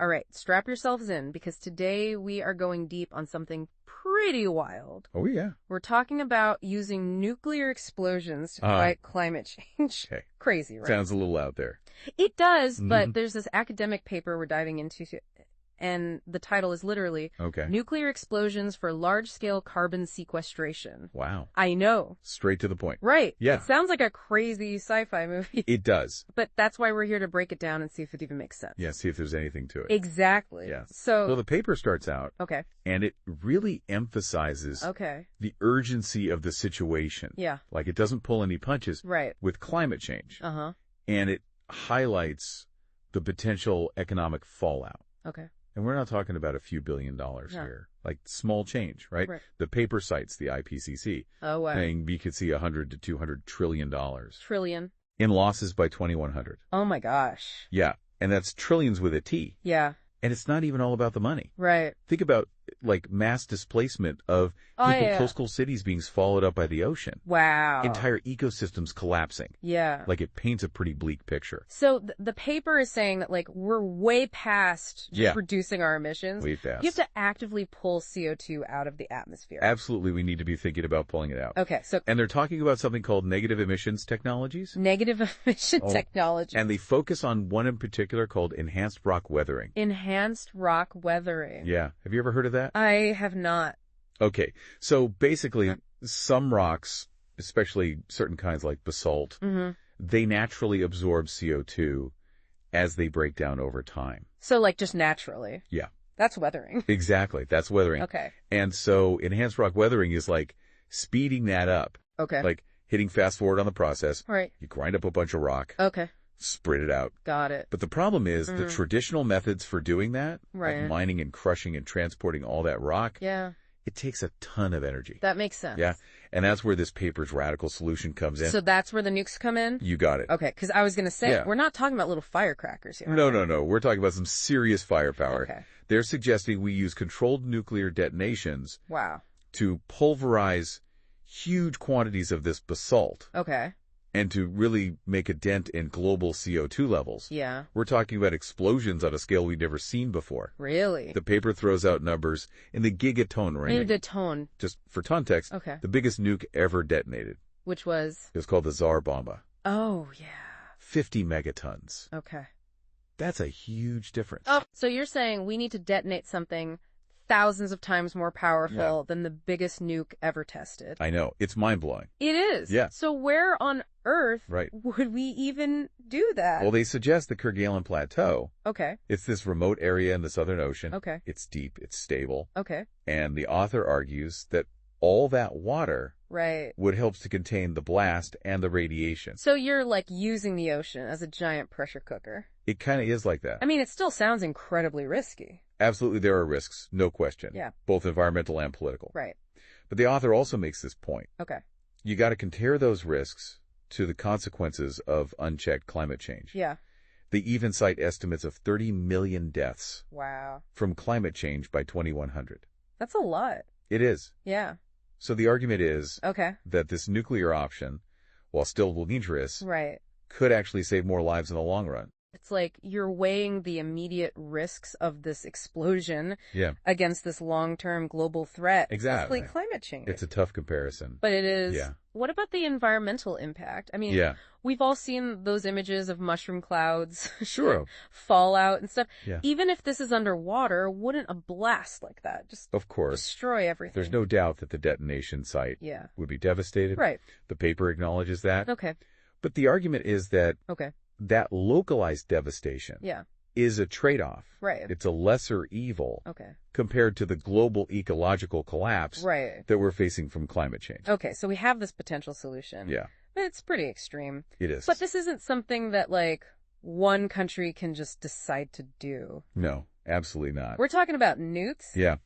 All right, strap yourselves in because today we are going deep on something pretty wild. Oh, yeah. We're talking about using nuclear explosions to fight climate change. Okay. Crazy, right? Sounds a little out there. It does, but there's this academic paper we're diving into, and the title is literally Nuclear Explosions for Large-Scale Carbon Sequestration. Wow. I know. Straight to the point. Right. Yeah. It sounds like a crazy sci-fi movie. It does. But that's why we're here to break it down and see if it even makes sense. Yeah, see if there's anything to it. Exactly. Yeah. So the paper starts out. Okay. And it really emphasizes the urgency of the situation. Yeah. Like it doesn't pull any punches with climate change. Uh-huh. And it highlights the potential economic fallout. Okay. And we're not talking about a few $1 billion here. Like small change, right? The paper cites the IPCC saying we could see 100 to 200 trillion dollars. Trillion. In losses by 2100. Oh my gosh. Yeah. And that's trillions with a T. Yeah. And it's not even all about the money. Right. Think about like mass displacement of coastal cities being swallowed up by the ocean. Wow. Entire ecosystems collapsing. Yeah. Like it paints a pretty bleak picture. So the paper is saying that like we're way past just reducing our emissions. Way past. You have to actively pull CO2 out of the atmosphere. Absolutely. We need to be thinking about pulling it out. Okay. So and they're talking about something called negative emissions technologies. Negative emission technology. And they focus on one in particular called enhanced rock weathering. Enhanced rock weathering. Yeah. Have you ever heard of that? I have not. Okay. So basically, some rocks, especially certain kinds like basalt, they naturally absorb CO2 as they break down over time. So like just naturally. Yeah. That's weathering. Exactly. That's weathering. Okay. And so enhanced rock weathering is like speeding that up. Okay. Like hitting fast forward on the process. Right. You grind up a bunch of rock. Okay. Spread it out. Got it. But the problem is the traditional methods for doing that, like mining and crushing and transporting all that rock, it takes a ton of energy. That makes sense. Yeah. And that's where this paper's radical solution comes in. So that's where the nukes come in? You got it. Okay, because I was going to say, we're not talking about little firecrackers here. No. We're talking about some serious firepower. Okay. They're suggesting we use controlled nuclear detonations to pulverize huge quantities of this basalt. Okay. And to really make a dent in global CO2 levels. Yeah. We're talking about explosions on a scale we've never seen before. Really? The paper throws out numbers in the gigaton range. Gigaton. Just for context, the biggest nuke ever detonated. Which was? It was called the Tsar Bomba. Oh, yeah. 50 megatons. Okay. That's a huge difference. Oh, so you're saying we need to detonate something thousands of times more powerful than the biggest nuke ever tested. I know. It's mind-blowing. It is. Yeah. So where on Earth would we even do that? Well, they suggest the Kerguelen Plateau. Okay. It's this remote area in the Southern Ocean. Okay. It's deep. It's stable. Okay. And the author argues that all that water would help to contain the blast and the radiation. So you're like using the ocean as a giant pressure cooker. It kind of is like that. I mean, it still sounds incredibly risky. Absolutely, there are risks, no question. Yeah. Both environmental and political. Right. But the author also makes this point. Okay. You got to compare those risks to the consequences of unchecked climate change. Yeah. They even cite estimates of 30 million deaths. Wow. From climate change by 2100. That's a lot. It is. Yeah. So the argument is that this nuclear option, while still dangerous, could actually save more lives in the long run. It's like you're weighing the immediate risks of this explosion against this long-term global threat. Exactly. It's like climate change. It's a tough comparison. But it is. Yeah. What about the environmental impact? I mean, we've all seen those images of mushroom clouds, fallout and stuff. Yeah. Even if this is underwater, wouldn't a blast like that just destroy everything? There's no doubt that the detonation site would be devastated. Right. The paper acknowledges that. Okay. But the argument is that that localized devastation is a trade-off. Right. It's a lesser evil compared to the global ecological collapse that we're facing from climate change. Okay, so we have this potential solution. Yeah. It's pretty extreme. It is. But this isn't something that, like, one country can just decide to do. No, absolutely not. We're talking about nukes. Yeah.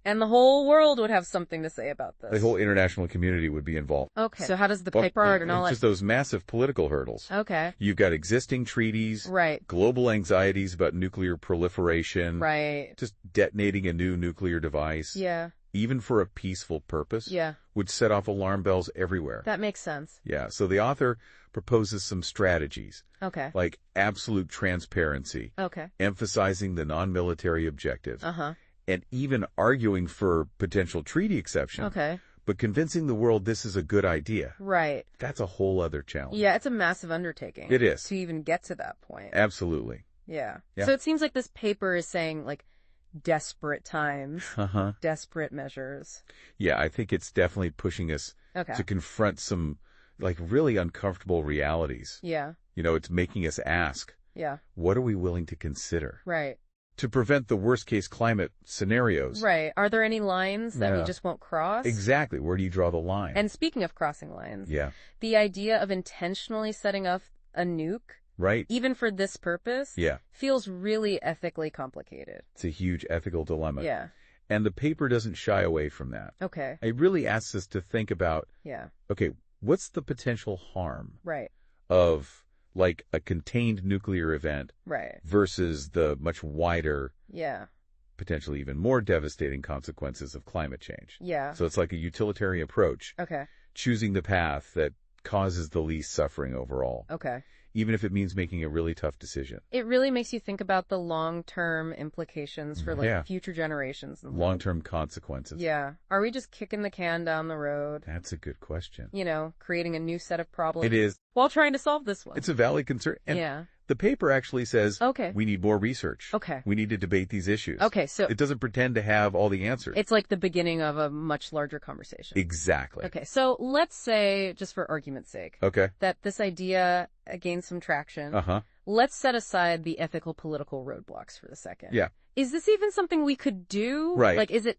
And the whole world would have something to say about this. The whole international community would be involved. Okay. So how does the paper art and all that? Just those massive political hurdles. Okay. You've got existing treaties. Right. Global anxieties about nuclear proliferation. Right. Just detonating a new nuclear device. Yeah. even for a peaceful purpose, Yeah. would set off alarm bells everywhere. That makes sense. Yeah, so the author proposes some strategies, Okay. like absolute transparency, Okay. emphasizing the non-military objectives, Uh-huh. and even arguing for potential treaty exception. Okay. But convincing the world this is a good idea, Right. that's a whole other challenge. Yeah, it's a massive undertaking. It is. To even get to that point. Absolutely. Yeah. Yeah. So it seems like this paper is saying, like, desperate times, Uh-huh. desperate measures. Yeah, I think it's definitely pushing us Okay. to confront some, like, really uncomfortable realities. Yeah. You know, it's making us ask, Yeah. what are we willing to consider? Right. To prevent the worst-case climate scenarios. Right. Are there any lines that we Yeah. just won't cross? Exactly. Where do you draw the line? And speaking of crossing lines, yeah. the idea of intentionally setting up a nuke, Right. even for this purpose, Yeah. feels really ethically complicated. It's a huge ethical dilemma. Yeah. And the paper doesn't shy away from that. Okay. It really asks us to think about, Yeah. okay, what's the potential harm Right. of, like, a contained nuclear event Right. versus the much wider, Yeah. potentially even more devastating consequences of climate change. Yeah. So it's like a utilitarian approach, Okay. choosing the path that causes the least suffering overall, Okay. even if it means making a really tough decision. It really makes you think about the long-term implications for, like, Yeah. future generations. And Long-term consequences. Yeah. Are we just kicking the can down the road? That's a good question. You know, creating a new set of problems. It is. While trying to solve this one. It's a valid concern. And yeah. the paper actually says, Okay. we need more research. Okay. We need to debate these issues. Okay, so It doesn't pretend to have all the answers. it's like the beginning of a much larger conversation. Exactly. Okay, so let's say, just for argument's sake, Okay. that this idea gains some traction. Uh-huh. Let's set aside the ethical political roadblocks for the second. Yeah. Is this even something we could do? Right. Like, is it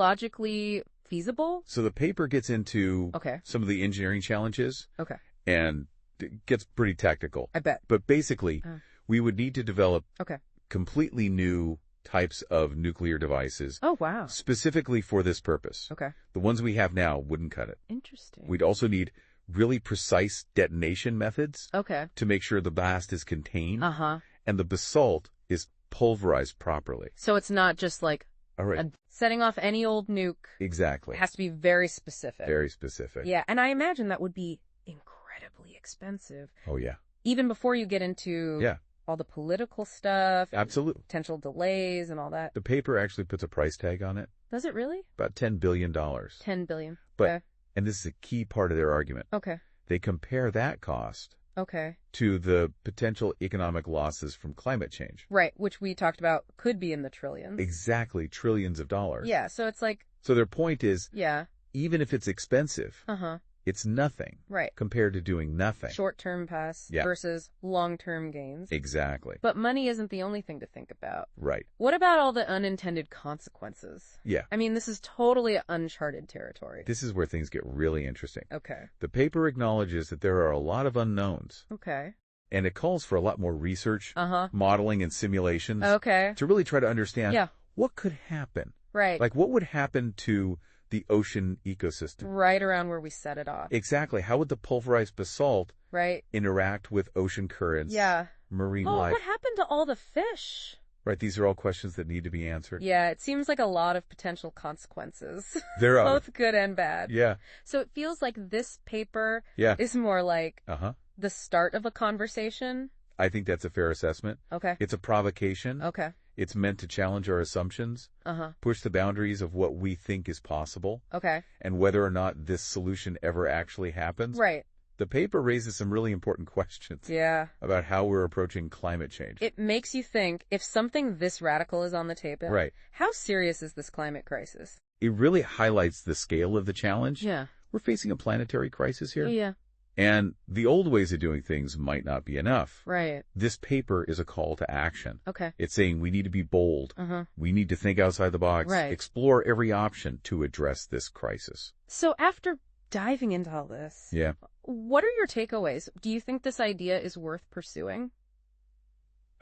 technologically feasible? So the paper gets into Okay. some of the engineering challenges Okay. and it gets pretty tactical. I bet. But basically, we would need to develop Okay. completely new types of nuclear devices Oh, wow. specifically for this purpose. Okay. The ones we have now wouldn't cut it. Interesting. We'd also need really precise detonation methods Okay. to make sure the blast is contained Uh-huh. and the basalt is pulverized properly. So it's not just like All right. setting off any old nuke. Exactly. It has to be very specific. Very specific. Yeah, and I imagine that would be incredibly expensive. Oh, yeah. Even before you get into Yeah. all the political stuff, Absolutely. potential delays and all that. The paper actually puts a price tag on it, Does it really? about $10 billion. 10 billion. But, Okay. and this is a key part of their argument, Okay. they compare that cost Okay. to the potential economic losses from climate change. Right, which we talked about could be in the trillions. Exactly, trillions of dollars. Yeah, so it's like, So their point is, yeah. even if it's expensive, Uh-huh. it's nothing Right. compared to doing nothing. Short-term pass Yeah. versus long-term gains. Exactly. But money isn't the only thing to think about. Right. What about all the unintended consequences? Yeah. I mean, this is totally uncharted territory. This is where things get really interesting. Okay. The paper acknowledges that there are a lot of unknowns, Okay. and it calls for a lot more research, Uh-huh. modeling, and simulations Okay. to really try to understand Yeah. what could happen. Right. Like, what would happen to the ocean ecosystem? Right around where we set it off. Exactly. How would the pulverized basalt Right. interact with ocean currents, Yeah. marine Oh, life? what happened to all the fish? Right. These are all questions that need to be answered. Yeah, it seems like a lot of potential consequences. There are. Both good and bad. Yeah. So it feels like this paper Yeah. is more like Uh-huh. the start of a conversation. I think that's a fair assessment. Okay. It's a provocation. Okay. It's meant to challenge our assumptions, Uh-huh. push the boundaries of what we think is possible, Okay. and whether or not this solution ever actually happens. Right. The paper raises some really important questions Yeah. about how we're approaching climate change. It makes you think, if something this radical is on the table, Right. how serious is this climate crisis? It really highlights the scale of the challenge. Yeah. We're facing a planetary crisis here. Yeah. And the old ways of doing things might not be enough. Right. This paper is a call to action. Okay. It's saying we need to be bold. Uh-huh. We need to think outside the box, Right. explore every option to address this crisis. So after diving into all this, Yeah. what are your takeaways? Do you think this idea is worth pursuing?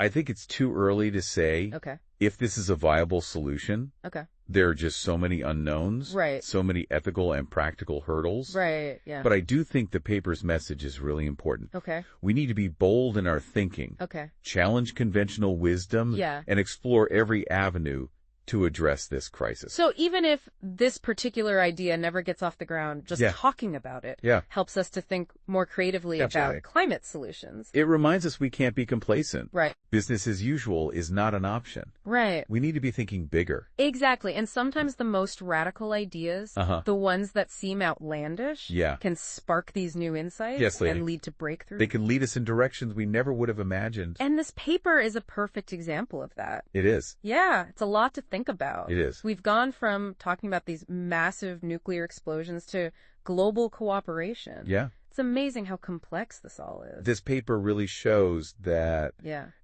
I think it's too early to say Okay. if this is a viable solution. Okay. There are just so many unknowns, Right. so many ethical and practical hurdles. Right. Yeah. But I do think the paper's message is really important. Okay. We need to be bold in our thinking, Okay. challenge conventional wisdom, Yeah. and explore every avenue to address this crisis. So even if this particular idea never gets off the ground, just talking about it helps us to think more creatively about climate solutions. It reminds us we can't be complacent. Right. Business as usual is not an option. Right. We need to be thinking bigger. Exactly. And sometimes the most radical ideas, the ones that seem outlandish, can spark these new insights and lead to breakthroughs. They can lead us in directions we never would have imagined. And this paper is a perfect example of that. It is. Yeah, it's a lot to think about. It is. We've gone from talking about these massive nuclear explosions to global cooperation. Yeah. It's amazing how complex this all is. This paper really shows that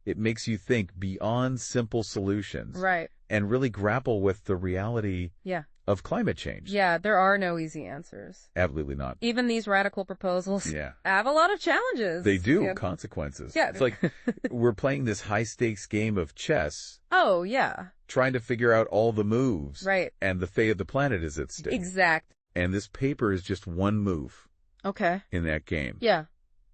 it makes you think beyond simple solutions. Right. And really grapple with the reality of climate change. Yeah, there are no easy answers. Absolutely not. Even these radical proposals have a lot of challenges. They do. Consequences. Yeah. It's like we're playing this high-stakes game of chess. Oh, yeah. Trying to figure out all the moves. Right. And the fate of the planet is at stake. Exact. And this paper is just one move. Okay. In that game. Yeah.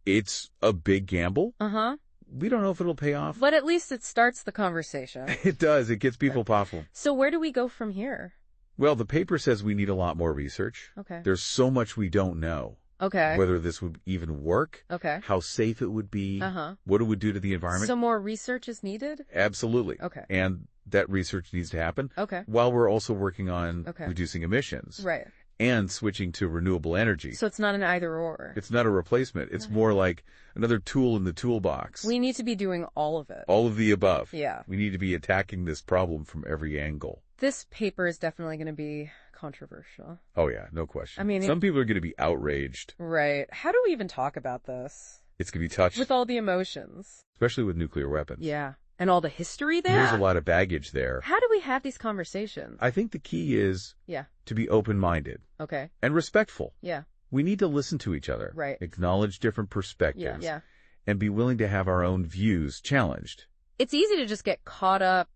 It's a big gamble. Uh-huh. We don't know if it'll pay off. But at least it starts the conversation. It does. It gets people powerful. So where do we go from here? Well, the paper says we need a lot more research. Okay. There's so much we don't know. Okay. Whether this would even work. Okay. How safe it would be. What it would do to the environment. So more research is needed? Absolutely. Okay. And that research needs to happen. Okay. While we're also working on reducing emissions. Right. And switching to renewable energy. So it's not an either or. It's not a replacement. It's more like another tool in the toolbox. We need to be doing all of it. All of the above. Yeah. We need to be attacking this problem from every angle. This paper is definitely going to be controversial. Oh, yeah. No question. I mean, some people are going to be outraged. Right. How do we even talk about this? It's going to be touched. With all the emotions. Especially with nuclear weapons. Yeah. And all the history there? There's a lot of baggage there. How do we have these conversations? I think the key is to be open-minded. Okay. And respectful. Yeah. We need to listen to each other. Right. Acknowledge different perspectives. Yeah. And be willing to have our own views challenged. It's easy to just get caught up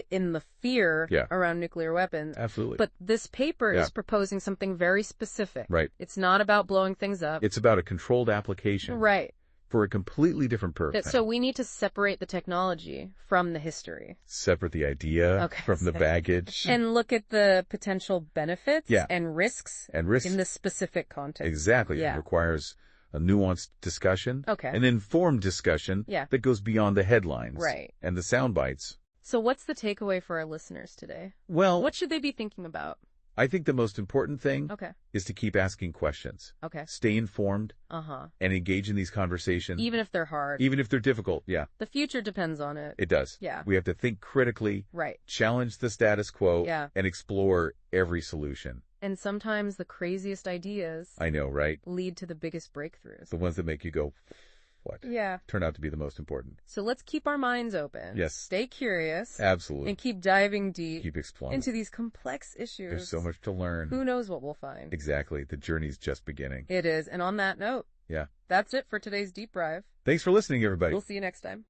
in the fear around nuclear weapons. Absolutely. But this paper is proposing something very specific. Right. It's not about blowing things up. It's about a controlled application. Right. For a completely different purpose. So we need to separate the technology from the history. Separate the idea from the baggage. And look at the potential benefits and risks in this specific context. Exactly. It requires a nuanced discussion. An informed discussion that goes beyond the headlines. Right. And the sound bites. So what's the takeaway for our listeners today? Well, what should they be thinking about? I think the most important thing is to keep asking questions. Stay informed and engage in these conversations. Even if they're hard. Even if they're difficult, The future depends on it. It does. Yeah. We have to think critically, challenge the status quo, and explore every solution. And sometimes the craziest ideas I know, right? Lead to the biggest breakthroughs. The ones that make you go, what? Yeah. Turn out to be the most important. So let's keep our minds open. Yes. Stay curious. Absolutely. And keep diving deep. Keep exploring. Into these complex issues. There's so much to learn. Who knows what we'll find. Exactly. The journey's just beginning. It is. And on that note, that's it for today's Deep Dive. Thanks for listening, everybody. We'll see you next time.